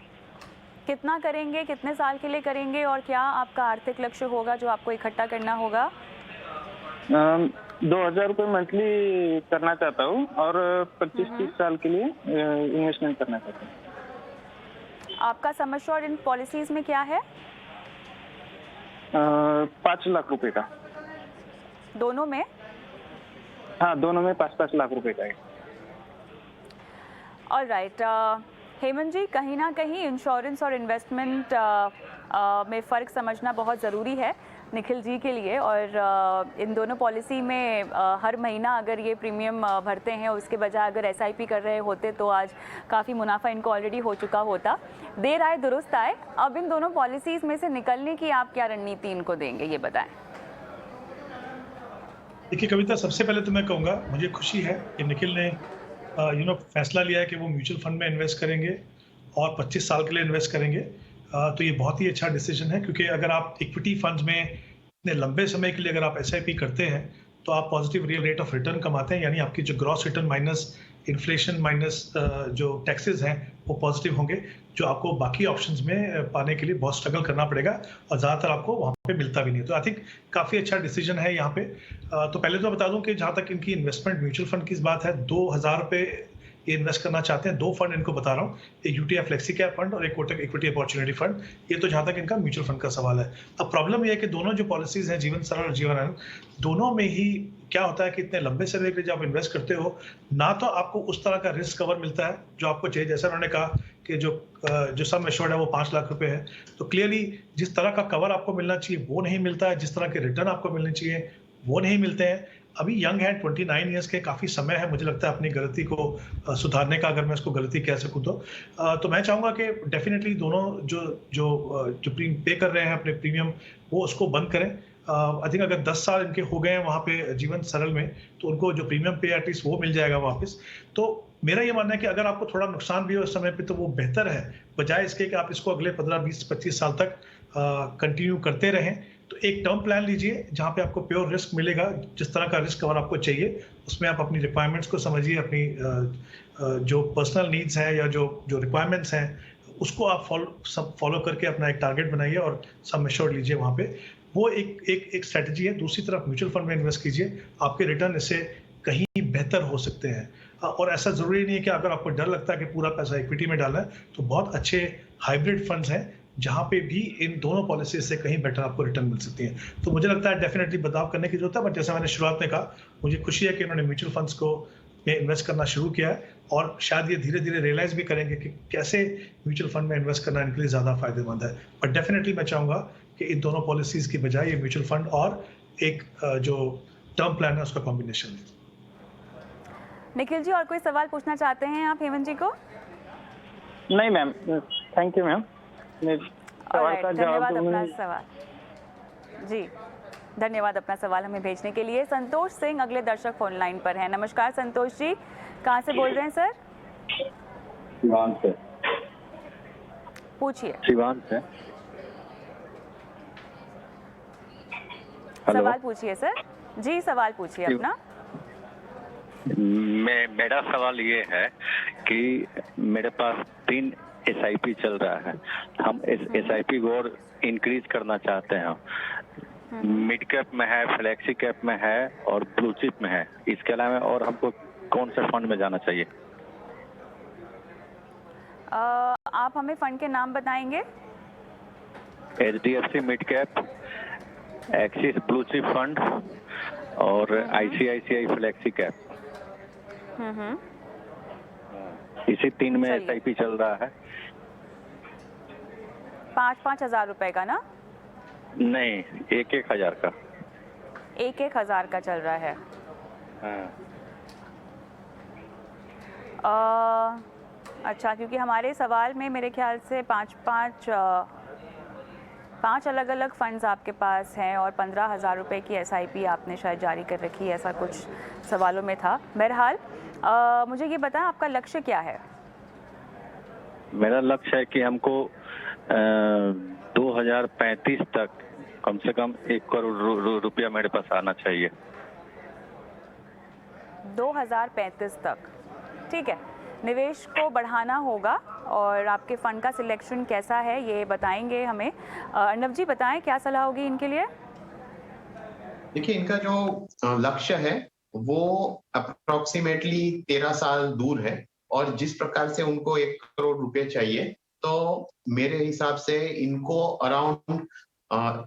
कितना करेंगे, कितने साल के लिए करेंगे, और क्या आपका आर्थिक लक्ष्य होगा जो आपको इकट्ठा करना होगा? 2,000 रुपये मंथली करना चाहता हूँ और 25-30 साल के लिए इन्वेस्टमेंट करना चाहता हूँ। आपका सम एश्योर्ड इन पॉलिसीज में क्या है? 5 लाख रुपए का। दोनों में? हाँ, दोनों में 5-5 लाख रुपए का है। ऑलराइट, हेमंत जी, कहीं ना कहीं इंश्योरेंस और इन्वेस्टमेंट में फ़र्क समझना बहुत ज़रूरी है निखिल जी के लिए। और इन दोनों पॉलिसी में हर महीना अगर ये प्रीमियम भरते हैं, उसके बजाय अगर SIP कर रहे होते तो आज काफ़ी मुनाफा इनको ऑलरेडी हो चुका होता। देर आए दुरुस्त आए। अब इन दोनों पॉलिसीज़ में से निकलने की आप क्या रणनीति इनको देंगे, ये बताएं। देखिए कविता, सबसे पहले तो मैं कहूँगा मुझे खुशी है कि निखिल ने फैसला लिया है कि वो म्यूचुअल फंड में इन्वेस्ट करेंगे और 25 साल के लिए इन्वेस्ट करेंगे। तो ये बहुत ही अच्छा डिसीजन है, क्योंकि अगर आप इक्विटी फंड्स में इतने लंबे समय के लिए अगर आप एसआईपी करते हैं तो आप positive real rate of return कमाते हैं, यानी आपकी जो gross return minus inflation minus जो टैक्सेस हैं वो पॉजिटिव होंगे, जो आपको बाकी ऑप्शंस में पाने के लिए बहुत स्ट्रगल करना पड़ेगा और ज़्यादातर आपको वहाँ पे मिलता भी नहीं। तो आई थिंक काफ़ी अच्छा डिसीजन है यहाँ पे। तो पहले तो बता दूं कि जहाँ तक इनकी इन्वेस्टमेंट म्यूचुअल फंड की बात है, 2,000 रुपये ये इन्वेस्ट करना चाहते हैं। 2 फंड इनको बता रहा हूँ, एक यूटीआई फ्लेक्सी कैप फंड और एक कोटक इक्विटी अपॉर्चुनिटी फंड। ये तो जहाँ तक इनका म्यूचुअल फंड का सवाल है। अब प्रॉब्लम ये है कि दोनों जो पॉलिसीज हैं, जीवन सरल और जीवन आनंद, दोनों में ही क्या होता है कि इतने लंबे समय के लिए जब आप इन्वेस्ट करते हो, ना तो आपको उस तरह का रिस्क कवर मिलता है जो आपको चाहिए। जैसा उन्होंने कहा कि जो सम एश्योर्ड है वो 5 लाख रुपए है, तो क्लियरली जिस तरह का कवर आपको मिलना चाहिए वो नहीं मिलता है, जिस तरह के रिटर्न आपको मिलने चाहिए वो नहीं मिलते हैं। अभी यंग है, 29 ईयर्स के, काफ़ी समय है मुझे लगता है अपनी गलती को सुधारने का, अगर मैं इसको गलती कह सकूँ तो मैं चाहूँगा कि डेफिनेटली दोनों जो पे कर रहे हैं अपने प्रीमियम, वो उसको बंद करें। आई थिंक अगर 10 साल इनके हो गए हैं वहाँ पे जीवन सरल में, तो उनको जो प्रीमियम पे एटलीस्ट वो मिल जाएगा वापस। तो मेरा ये मानना है कि अगर आपको थोड़ा नुकसान भी हो इस समय पे, तो वो बेहतर है बजाय इसके कि आप इसको अगले 15, 20, 25 साल तक कंटिन्यू करते रहें। तो एक टर्म प्लान लीजिए जहाँ पे आपको प्योर रिस्क मिलेगा, जिस तरह का रिस्क कवर आपको चाहिए उसमें आप अपनी रिक्वायरमेंट्स को समझिए, अपनी जो पर्सनल नीड्स हैं या जो रिक्वायरमेंट्स हैं उसको आप फॉलो करके अपना एक टारगेट बनाइए और सम एश्योर्ड लीजिए वहाँ पे। वो एक स्ट्रेटजी है। दूसरी तरफ म्यूचुअल फंड में इन्वेस्ट कीजिए, आपके रिटर्न इससे कहीं बेहतर हो सकते हैं। और ऐसा ज़रूरी नहीं है कि अगर आपको डर लगता है कि पूरा पैसा इक्विटी में डालना है, तो बहुत अच्छे हाइब्रिड फंड्स हैं जहाँ पे भी इन दोनों पॉलिसी से कहीं बेटर आपको रिटर्न मिल सकती है। तो मुझे लगता है डेफिनेटली बदलाव करने की जरूरत है। बट जैसा मैंने शुरुआत में कहा, मुझे खुशी है कि उन्होंने म्यूचुअल फंड्स को में इन्वेस्ट करना शुरू किया है और शायद ये धीरे धीरे रियलाइज भी करेंगे कि कैसे म्यूचुअल फंड में इन्वेस्ट करना इनके लिए ज़्यादा फायदेमंद है। बट डेफिनेटली मैं चाहूँगा कि इन दोनों पॉलिसीज़ की बजाय ये म्यूचुअल फंड और एक जो टर्म प्लान है उसका कॉम्बिनेशन है। निखिल जी, और कोई सवाल पूछना चाहते हैं आप हेमंत जी को? नहीं मैम, थैंक यू मैम। धन्यवाद अपना सवाल जी, धन्यवाद अपना सवाल हमें भेजने के लिए। संतोष सिंह अगले दर्शक फोन लाइन पर है। नमस्कार संतोष जी, कहाँ से बोल रहे हैं सर? सिवान से। पूछिए। सिवान से। सवाल पूछिए सर जी, सवाल पूछिए अपना। मेरा सवाल ये है कि मेरे पास 3 SIP चल रहा है। हम SIP को और इंक्रीज करना चाहते हैं। मिड कैप में है, फ्लेक्सी कैप में है और ब्लू चिप में है। इसके अलावा और हमको कौन से फंड में जाना चाहिए? आप हमें फंड के नाम बताएंगे? HDFC mid cap, axis blue chip fund और ICICI फ्लेक्सी कैप। इसी 3 में SIP चल रहा है। 5-5 हजार रुपए का ना? नहीं, 1-1 हजार का। 1-1 हजार का चल रहा है। हाँ। अच्छा, क्योंकि हमारे सवाल में मेरे ख्याल से 5 अलग अलग फंड्स आपके पास हैं और 15,000 रुपये की SIP आपने शायद जारी कर रखी है, ऐसा कुछ सवालों में था। बहरहाल मुझे ये बताएं आपका लक्ष्य क्या है? मेरा लक्ष्य है कि हमको 2035 तक कम से कम 1 करोड़ रुपया मेरे पास आना चाहिए। 2035 तक, ठीक है। निवेश को बढ़ाना होगा और आपके फंड का सिलेक्शन कैसा है ये बताएंगे हमें। अर्णव जी बताएं क्या सलाह होगी इनके लिए? देखिए, इनका जो लक्ष्य है वो अप्रोक्सीमेटली 13 साल दूर है और जिस प्रकार से उनको 1 करोड़ रुपए चाहिए, तो मेरे हिसाब से इनको around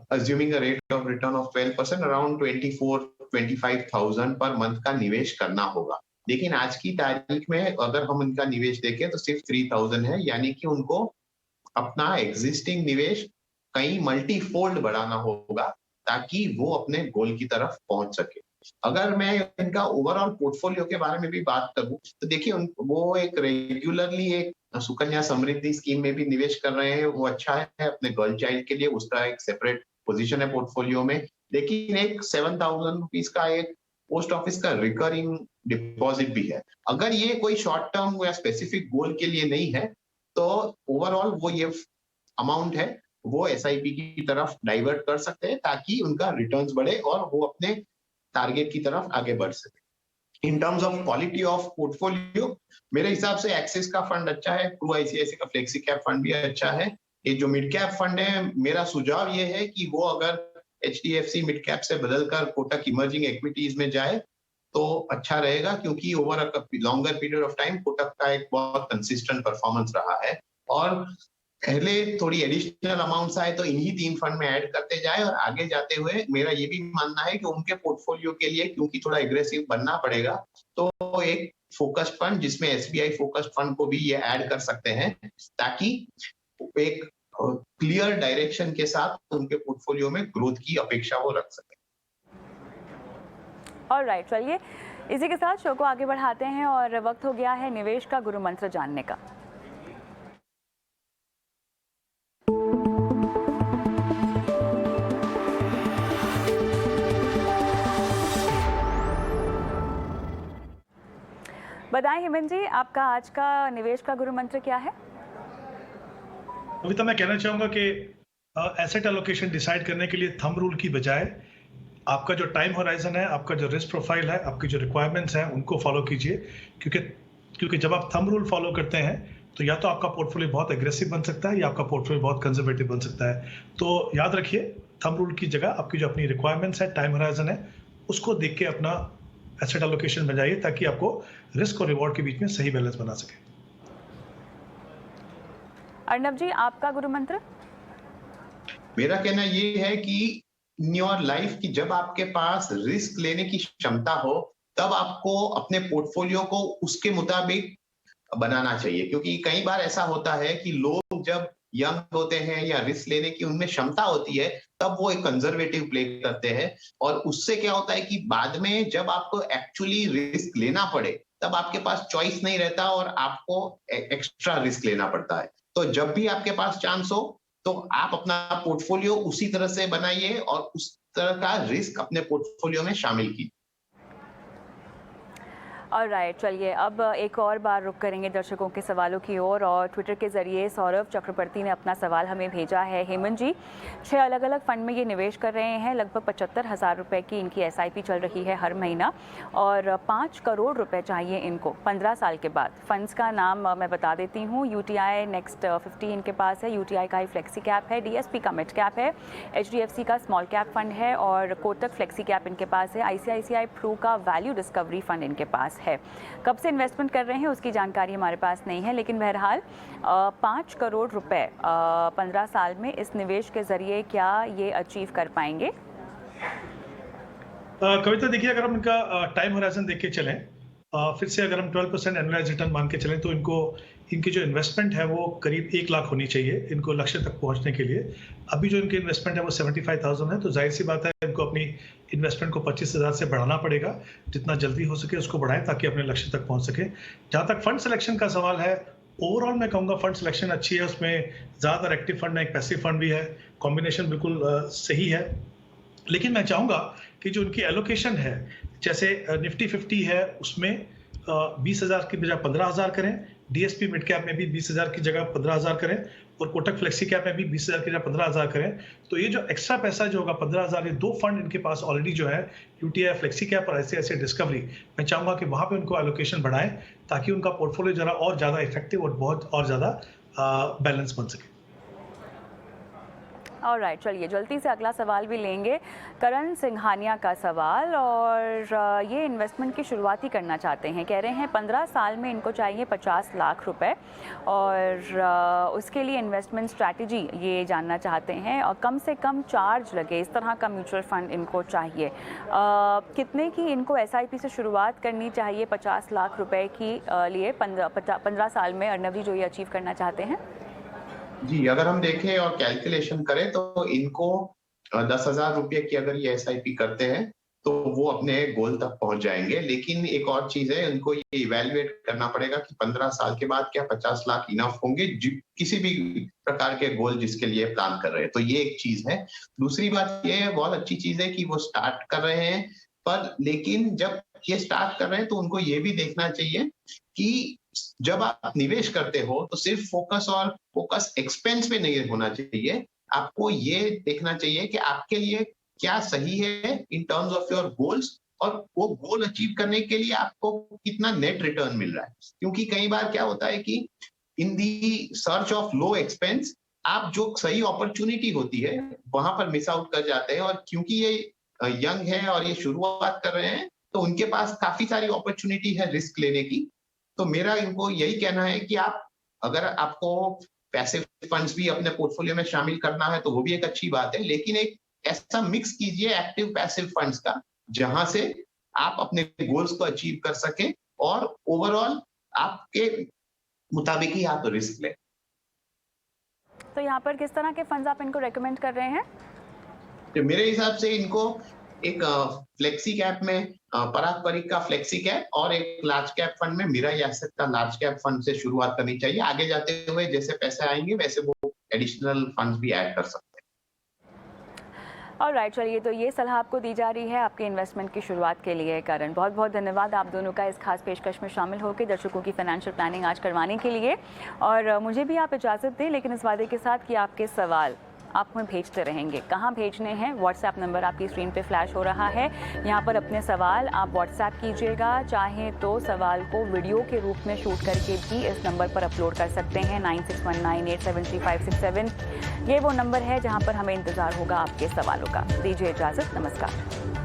assuming a rate of return of 12%, around 24-25,000 per month का निवेश करना होगा। लेकिन आज की तारीख में अगर हम इनका निवेश देखें तो सिर्फ 3,000 है, यानी कि उनको अपना एग्जिस्टिंग निवेश कई मल्टीफोल्ड बढ़ाना होगा ताकि वो अपने गोल की तरफ पहुंच सके। अगर मैं इनका ओवरऑल पोर्टफोलियो के बारे में भी बात करूं तो देखिए, वो एक रेगुलरली एक सुकन्या समृद्धि स्कीम में भी निवेश कर रहे हैं, वो अच्छा है। अपने गर्ल चाइल्ड के लिए उसका एक सेपरेट पोजीशन है पोर्टफोलियो में। लेकिन एक 7,000 रुपीज का एक पोस्ट ऑफिस का रिकरिंग डिपॉजिट भी है। अगर ये कोई शॉर्ट टर्म या स्पेसिफिक गोल के लिए नहीं है तो ओवरऑल वो ये अमाउंट है वो एसआईपी की तरफ डाइवर्ट कर सकते हैं ताकि उनका रिटर्न्स बढ़े और वो अपने टारगेट की तरफ आगे बढ़ सके। In terms of quality of portfolio मेरे हिसाब से एक्सिस का फंड अच्छा है, ट्रू आईसीआईसी का फ्लेक्सी कैप फंड भी अच्छा है। ये जो मिड कैप फंड है, मेरा सुझाव ये है कि वो अगर एचडीएफसी मिड कैप से बदलकर कोटक इमर्जिंग इक्विटीज में जाए तो अच्छा रहेगा, क्योंकि over a longer period of time Kotak का एक बहुत कंसिस्टेंट परफॉर्मेंस रहा है। और पहले थोड़ी एडिशनल अमाउंट्स आए तो इन्हीं 3 फंड में ऐड करते जाए, और आगे जाते हुए मेरा ये भी मानना है कि उनके पोर्टफोलियो के लिए क्योंकि थोड़ा एग्रेसिव बनना पड़ेगा तो एक फोकस्ड फंड जिसमें एसबीआई फोकस्ड फंड को भी ये ऐड कर सकते हैं ताकि एक क्लियर डायरेक्शन के साथ उनके पोर्टफोलियो में ग्रोथ की अपेक्षा वो रख सके। ऑलराइट, चलिए इसी के साथ शो को आगे बढ़ाते हैं और वक्त हो गया है निवेश का गुरु मंत्र जानने का। बताएं हेमंत जी, आपका आज का निवेश का गुरु मंत्र क्या है? अभी तो मैं कहना चाहूंगा कि एसेट एलोकेशन डिसाइड करने के लिए थंब रूल की बजाय आपका जो टाइम होराइजन है, आपका जो रिस्क प्रोफाइल है, आपकी जो रिक्वायरमेंट्स हैं उनको फॉलो कीजिए, क्योंकि जब आप थंब रूल फॉलो करते हैं तो या तो आपका पोर्टफोलियो बहुत एग्रेसिव बन सकता है या आपका पोर्टफोलियो बहुत कंजर्वेटिव बन सकता है। तो याद रखिए, थंब रूल की जगह आपकी जो अपनी रिक्वायरमेंट्स है, टाइम होराइजन है, उसको देख के अपना एसेट एलोकेशन बनाइए ताकि आपको रिस्क और रिवॉर्ड के बीच में सही बैलेंस बना सके। अर्नब जी, आपका गुरु मंत्र? मेरा कहना ये है कि इन योर लाइफ की जब आपके पास रिस्क लेने की क्षमता हो तब आपको अपने पोर्टफोलियो को उसके मुताबिक बनाना चाहिए, क्योंकि कई बार ऐसा होता है कि लोग जब यंग होते हैं या रिस्क लेने की उनमें क्षमता होती है तब वो एक कंजर्वेटिव प्ले करते हैं, और उससे क्या होता है कि बाद में जब आपको एक्चुअली रिस्क लेना पड़े तब आपके पास चॉइस नहीं रहता और आपको एक्स्ट्रा रिस्क लेना पड़ता है। तो जब भी आपके पास चांस हो तो आप अपना पोर्टफोलियो उसी तरह से बनाइए और उस तरह का रिस्क अपने पोर्टफोलियो में शामिल कीजिए। ऑलराइट, चलिए अब एक और बार रुक करेंगे दर्शकों के सवालों की ओर, और ट्विटर के जरिए सौरभ चक्रवर्ती ने अपना सवाल हमें भेजा है। हेमंत जी, 6 अलग अलग फंड में ये निवेश कर रहे हैं, लगभग 75,000 रुपये की इनकी एसआईपी चल रही है हर महीना, और 5 करोड़ रुपए चाहिए इनको 15 साल के बाद। फंड्स का नाम मैं बता देती हूँ, यूटीआई नेक्स्ट 50 इनके पास है, यूटीआई का ही फ्लेक्सी कैप है, डीएसपी का मिड कैप है, एचडीएफसी का स्मॉल कैप फंड है, और कोटक फ्लेक्सी कैप इनके पास है, आईसीआईसीआई प्रू का वैल्यू डिस्कवरी फंड इनके पास है। कब से इन्वेस्टमेंट कर रहे हैं उसकी जानकारी हमारे पास नहीं है, लेकिन बहरहाल 5 करोड़ रुपए 15 साल में इस निवेश के जरिए क्या ये अचीव कर पाएंगे? कविता, देखिए, अगर हम इनका टाइम होराइजन देख के चलें, फिर से अगर हम 12% एनुअलाइज रिटर्न मान के चलें तो इनकी जो इन्वेस्टमेंट है वो करीब 1 लाख होनी चाहिए इनको लक्ष्य तक पहुंचने के लिए। अभी जो इनकी इन्वेस्टमेंट है वो 75,000 है, तो जाहिर सी बात है इनको अपनी इन्वेस्टमेंट को 25,000 से बढ़ाना पड़ेगा। जितना जल्दी हो सके उसको बढ़ाएं ताकि अपने लक्ष्य तक पहुंच सके। जहाँ तक फंड सिलेक्शन का सवाल है, ओवरऑल मैं कहूँगा फंड सिलेक्शन अच्छी है, उसमें ज़्यादातर एक्टिव फंड है, एक पैसिव फंड भी है, कॉम्बिनेशन बिल्कुल सही है। लेकिन मैं चाहूँगा कि जो उनकी एलोकेशन है, जैसे निफ्टी 50 है उसमें 20,000 की बजाय 15,000 करें, डीएसपी मिड कैप में भी 20,000 की जगह 15,000 करें, और कोटक फ्लेक्सी कैप में भी 20,000 की जगह 15,000 करें। तो ये जो एक्स्ट्रा पैसा जो होगा 15,000, ये 2 फंड इनके पास ऑलरेडी जो है, यूटीआई फ्लेक्सी कैप और आईसीआईसीआई डिस्कवरी, मैं चाहूँगा कि वहाँ पे उनको एलोकेशन बढ़ाएं ताकि उनका पोर्टफोलियो जरा और ज़्यादा इफेक्टिव और बहुत और ज़्यादा बैलेंस बन सके। ऑलराइट, चलिए जल्दी से अगला सवाल भी लेंगे। करण सिंघानिया का सवाल, और ये इन्वेस्टमेंट की शुरुआत ही करना चाहते हैं। कह रहे हैं 15 साल में इनको चाहिए 50 लाख रुपए, और उसके लिए इन्वेस्टमेंट स्ट्रैटेजी ये जानना चाहते हैं, और कम से कम चार्ज लगे इस तरह का म्यूचुअल फंड इनको चाहिए। कितने की इनको एसआईपी से शुरुआत करनी चाहिए 50 लाख रुपए की लिए 15 साल में, अर्नब जी, जो ये अचीव करना चाहते हैं? जी, अगर हम देखें और कैलकुलेशन करें तो इनको 10,000 रुपये की अगर ये एसआईपी करते हैं तो वो अपने गोल तक पहुंच जाएंगे। लेकिन एक और चीज है, उनको ये इवेल्युएट करना पड़ेगा कि 15 साल के बाद क्या 50 लाख इनफ होंगे किसी भी प्रकार के गोल जिसके लिए प्लान कर रहे हैं। तो ये एक चीज है। दूसरी बात ये है, बहुत अच्छी चीज है कि वो स्टार्ट कर रहे हैं, पर लेकिन जब ये स्टार्ट कर रहे हैं तो उनको ये भी देखना चाहिए कि जब आप निवेश करते हो तो सिर्फ फोकस एक्सपेंस पे नहीं होना चाहिए। आपको ये देखना चाहिए कि आपके लिए क्या सही है in terms of your goals, और वो गोल अचीव करने के लिए आपको कितना नेट रिटर्न मिल रहा है। क्योंकि कई बार क्या होता है कि in the search of low expense आप जो सही अपॉर्चुनिटी होती है वहां पर मिस आउट कर जाते हैं, और क्योंकि ये यंग है और ये शुरुआत कर रहे हैं तो उनके पास काफी सारी अपॉर्चुनिटी है रिस्क लेने की। तो मेरा इनको यही कहना है कि आप, अगर आपको पैसिव फंड्स भी अपने पोर्टफोलियो में शामिल करना है तो वो भी एक अच्छी बात है, लेकिन एक ऐसा मिक्स कीजिए एक्टिव पैसिव फंड्स का जहां से आप अपने गोल्स को अचीव कर सके और ओवरऑल आपके मुताबिक ही आप रिस्क लें। तो यहाँ पर किस तरह के फंड्स आप इनको रेकमेंड कर रहे हैं? तो मेरे हिसाब से इनको एक फ्लेक्सी कैप में पराग परिक का फ्लेक्सी कैप और एक लार्ज कैप फंड में मिराई एसेट का लार्ज कैप फंड से शुरुआत करनी चाहिए। आगे जाते हुए जैसे पैसे आएंगे वैसे वो एडिशनल फंड्स भी ऐड कर सकते हैं। ऑलराइट, चलिए, तो ये सलाह आपको दी जा रही है आपके इन्वेस्टमेंट की शुरुआत के लिए। करण, बहुत बहुत धन्यवाद आप दोनों का इस खास पेशकश में शामिल होकर दर्शकों की फाइनेंशियल प्लानिंग आज करवाने के लिए। और मुझे भी आप इजाज़त दें, लेकिन इस वादे के साथ कि आपके सवाल आप हमें भेजते रहेंगे। कहाँ भेजने हैं? व्हाट्सएप नंबर आपकी स्क्रीन पे फ्लैश हो रहा है, यहाँ पर अपने सवाल आप व्हाट्सएप कीजिएगा। चाहें तो सवाल को वीडियो के रूप में शूट करके भी इस नंबर पर अपलोड कर सकते हैं, 9619873567। ये वो नंबर है जहाँ पर हमें इंतज़ार होगा आपके सवालों का। दीजिए इजाज़त, नमस्कार।